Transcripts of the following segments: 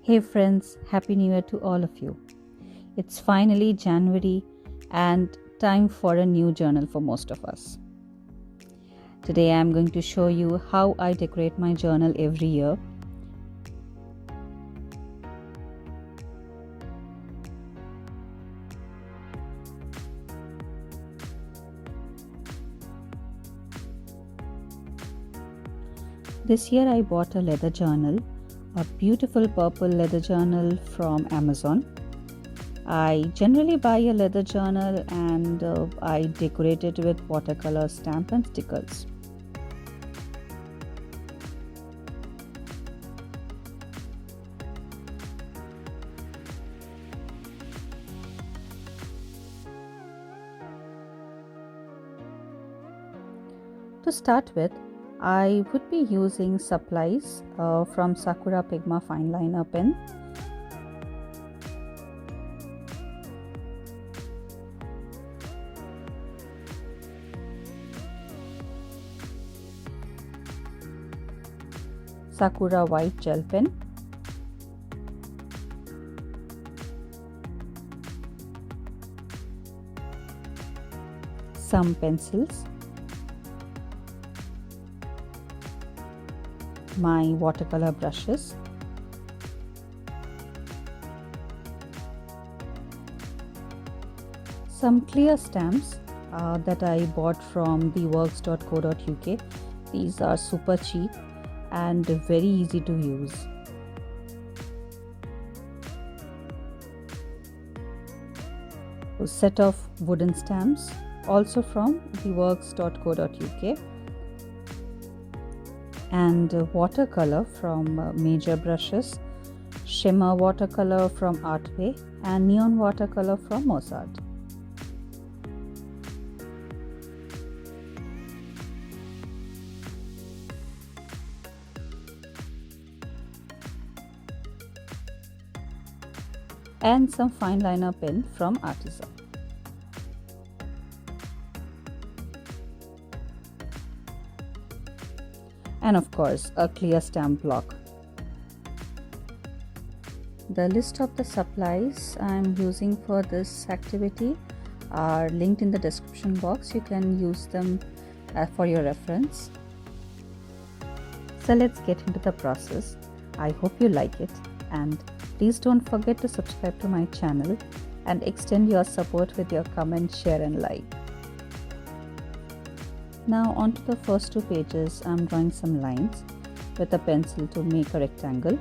Hey friends, Happy New Year to all of you. It's finally January and time for a new journal for most of us. Today I'm going to show you how I decorate my journal every year. This year I bought a leather journal, a beautiful purple leather journal from Amazon. I generally buy a leather journal and I decorate it with watercolor stamp and stickers. To start with, I would be using supplies from Sakura Pigma Fineliner pen. Sakura white gel pen, some pencils, my watercolor brushes, some clear stamps that I bought from theworks.co.uk. These are super cheap and very easy to use. A set of wooden stamps also from theworks.co.uk, and watercolor from Major Brushes, Shimmer watercolor from Artway, and neon watercolor from MozArt. And some Fineliner pen from Arteza. And of course, a clear stamp block. The list of the supplies I'm using for this activity are linked in the description box. You can use them for your reference. So let's get into the process. I hope you like it, and please don't forget to subscribe to my channel and extend your support with your comment, share and like. Now onto the first two pages, I'm drawing some lines with a pencil to make a rectangle.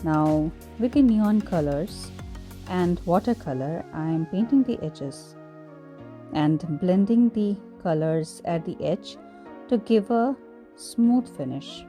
Now with the neon colors and watercolor, I am painting the edges and blending the colors at the edge to give a smooth finish.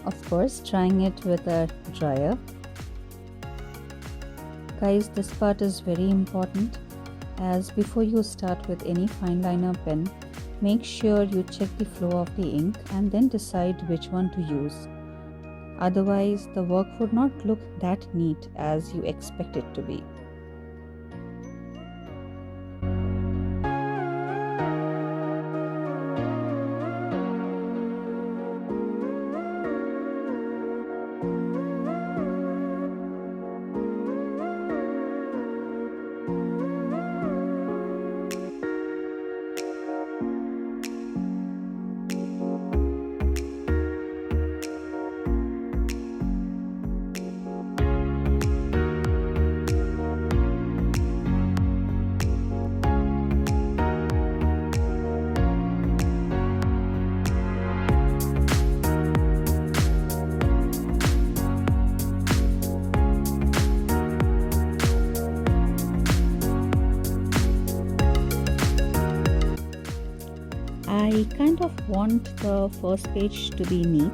of course, drying it with a dryer. Guys, this part is very important, as before you start with any fine liner pen, make sure you check the flow of the ink and then decide which one to use. Otherwise, the work would not look that neat as you expect it to be. I kind of want the first page to be neat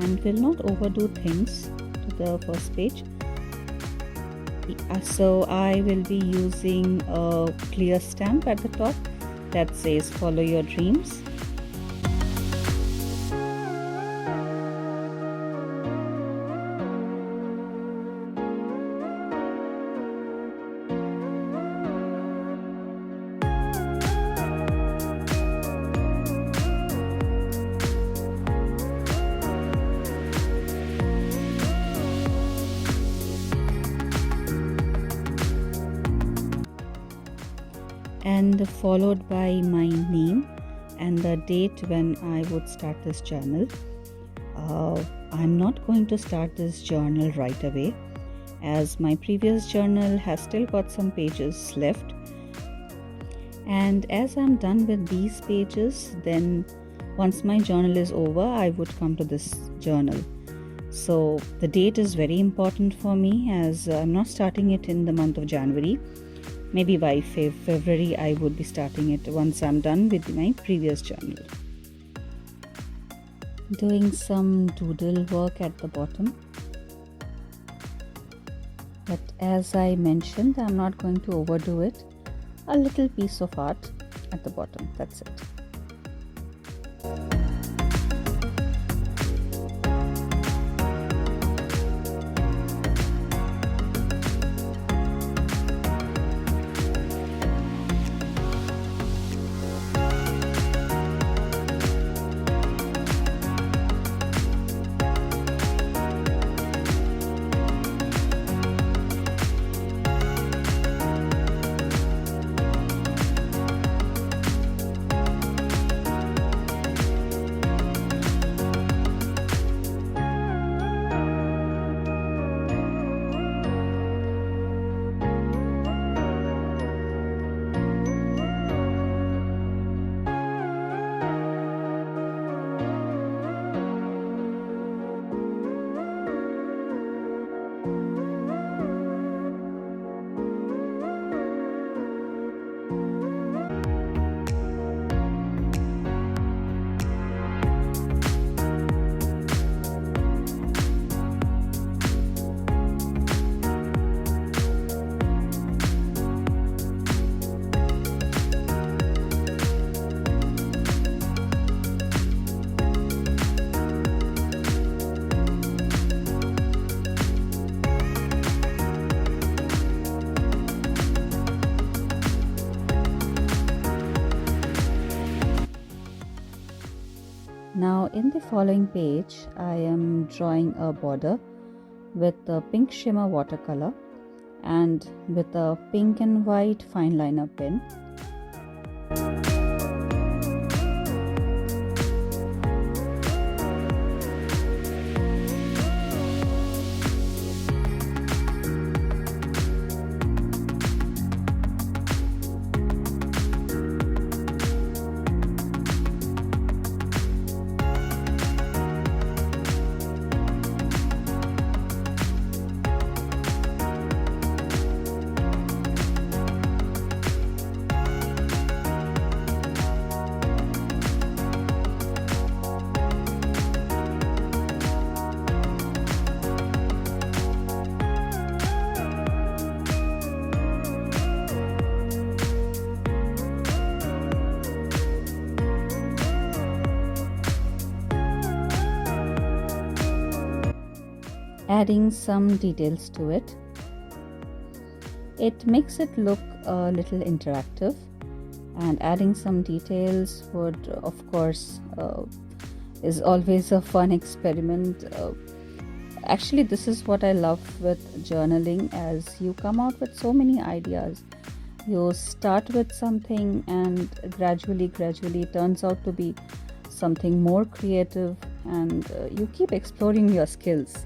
and will not overdo things to the first page. So I will be using a clear stamp at the top that says "Follow your dreams." And followed by my name and the date when I would start this journal. I'm not going to start this journal right away, as my previous journal has still got some pages left, and as I'm done with these pages, then once my journal is over, I would come to this journal. So the date is very important for me, as I'm not starting it in the month of January. Maybe by February I would be starting it once I'm done with my previous journal. Doing some doodle work at the bottom. But as I mentioned, I'm not going to overdo it. A little piece of art at the bottom, that's it. Now in the following page, I am drawing a border with the pink shimmer watercolor and with a pink and white fine liner pen. adding some details to it. It makes it look a little interactive, and adding some details would, of course, is always a fun experiment. Actually, this is what I love with journaling, as you come out with so many ideas. You start with something and gradually it turns out to be something more creative, and you keep exploring your skills.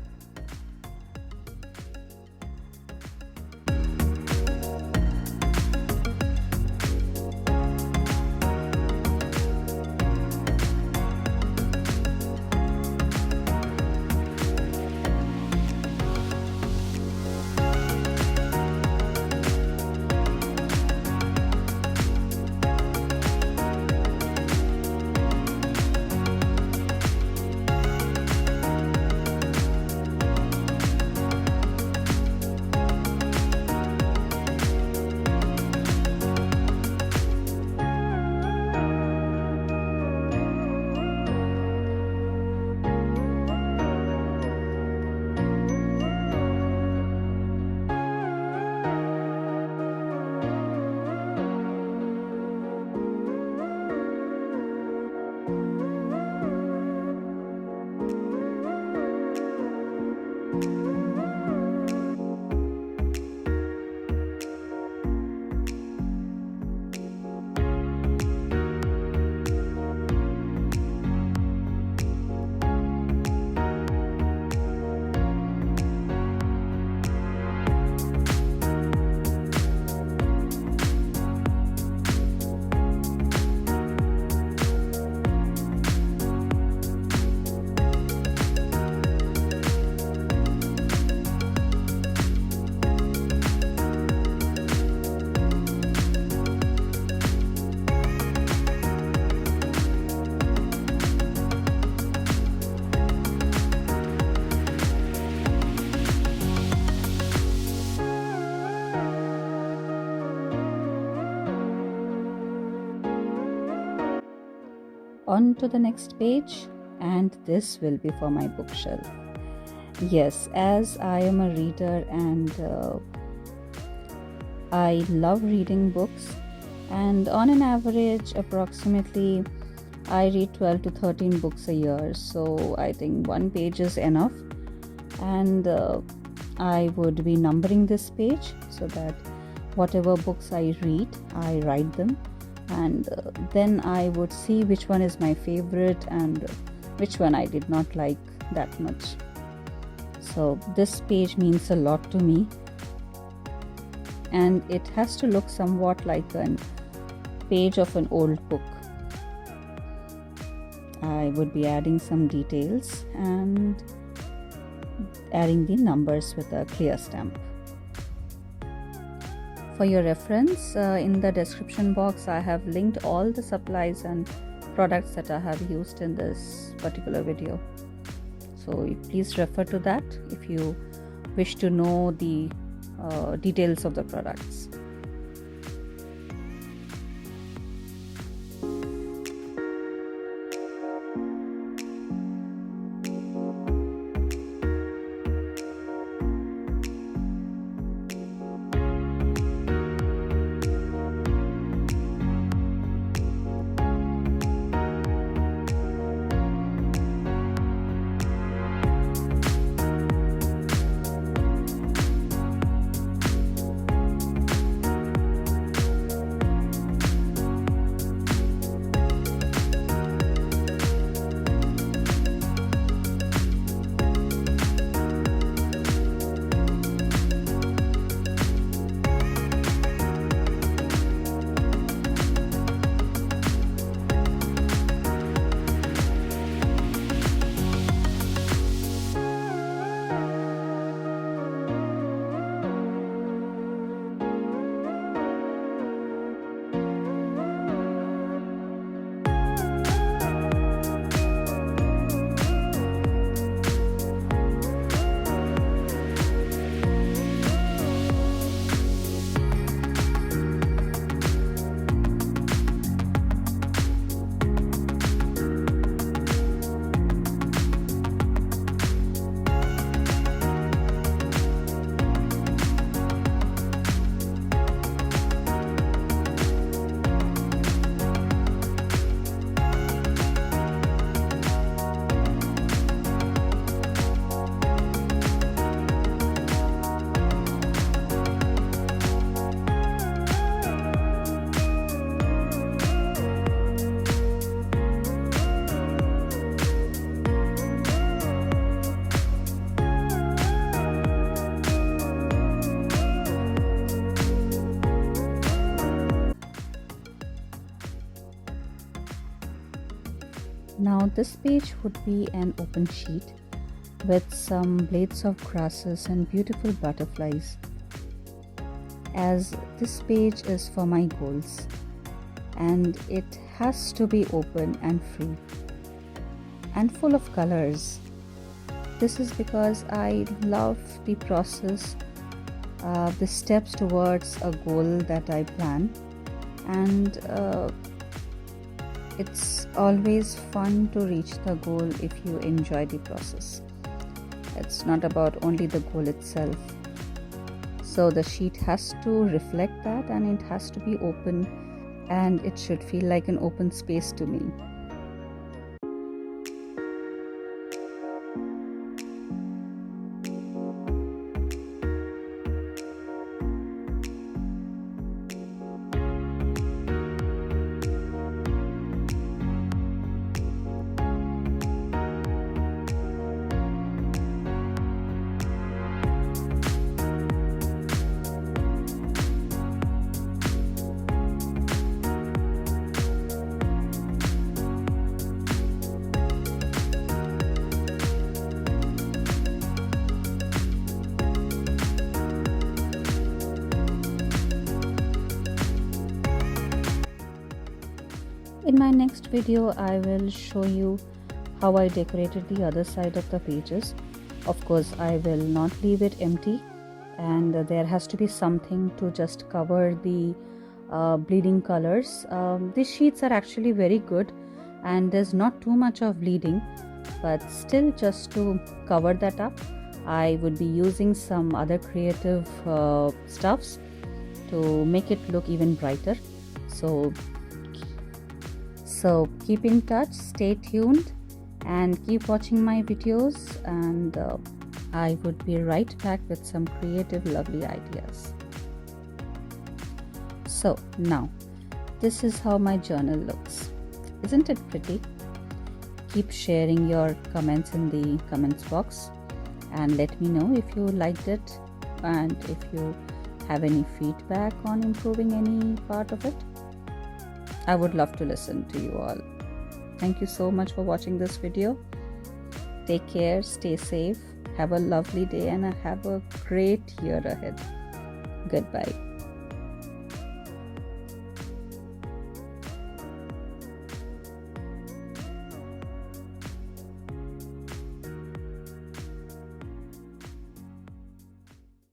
On to the next page, and this will be for my bookshelf. Yes, as I am a reader and I love reading books, and on an average approximately I read 12 to 13 books a year, so I think one page is enough, and I would be numbering this page so that whatever books I read, I write them, and then I would see which one is my favorite and which one I did not like that much. So this page means a lot to me, and it has to look somewhat like a page of an old book. I would be adding some details and adding the numbers with a clear stamp. For your reference, in the description box I have linked all the supplies and products that I have used in this particular video. So please refer to that if you wish to know the details of the products. Now this page would be an open sheet with some blades of grasses and beautiful butterflies, as this page is for my goals and it has to be open and free and full of colors. This is because I love the process, the steps towards a goal that I plan, and it's always fun to reach the goal if you enjoy the process. It's not about only the goal itself. So the sheet has to reflect that, and it has to be open, and it should feel like an open space to me. In my next video, I will show you how I decorated the other side of the pages. Of course, I will not leave it empty, and there has to be something to just cover the bleeding colors. These sheets are actually very good and there's not too much of bleeding, but still, just to cover that up, I would be using some other creative stuffs to make it look even brighter. So keep in touch, stay tuned, and keep watching my videos, and I would be right back with some creative, lovely ideas. So now, this is how my journal looks. Isn't it pretty? Keep sharing your comments in the comments box, and let me know if you liked it and if you have any feedback on improving any part of it. I would love to listen to you all. Thank you so much for watching this video. Take care, stay safe, have a lovely day, and have a great year ahead. Goodbye.